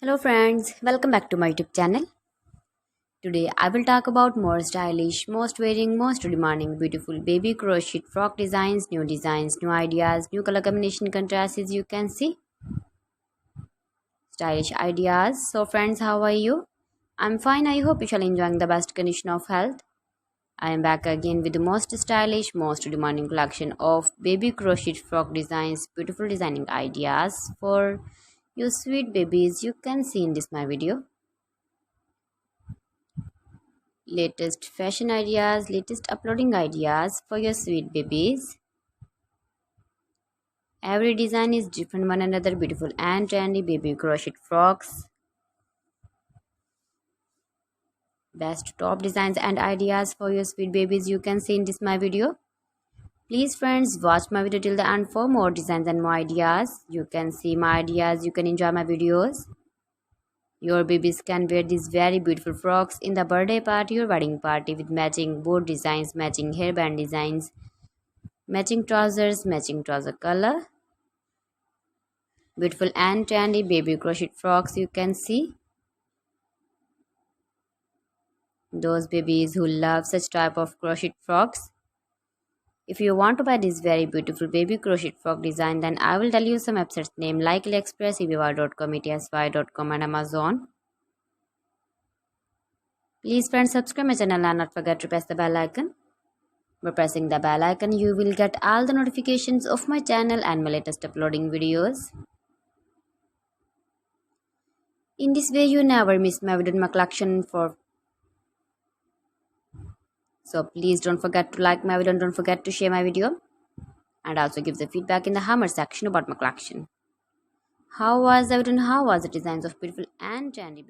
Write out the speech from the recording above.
Hello friends, welcome back to my YouTube channel. Today I will talk about more stylish, most wearing, most demanding, beautiful baby crochet frock designs, new ideas, new color combination contrasts as you can see. Stylish ideas. So friends, how are you? I'm fine. I hope you shall enjoying the best condition of health. I am back again with the most stylish, most demanding collection of baby crochet frock designs, beautiful designing ideas for you sweet babies you can see in this my video. Latest fashion ideas, latest uploading ideas for your sweet babies. Every design is different one another, beautiful and trendy baby crochet frocks. Best top designs and ideas for your sweet babies you can see in this my video. Please friends, watch my video till the end for more designs and more ideas. You can see my ideas, you can enjoy my videos. Your babies can wear these very beautiful frocks in the birthday party or wedding party with matching board designs, matching hairband designs, matching trouser color. Beautiful and trendy baby crochet frocks you can see. Those babies who love such type of crochet frocks. If you want to buy this very beautiful baby crochet frock design, then I will tell you some websites name like AliExpress, eBay.com, ETSY.com and Amazon. Please friends, subscribe my channel and not forget to press the bell icon. By pressing the bell icon, you will get all the notifications of my channel and my latest uploading videos. In this way, you never miss my video in my collection for. So please don't forget to like my video and don't forget to share my video. And also give the feedback in the hammer section about my collection. How was the video and how was the designs of beautiful and trendy baby?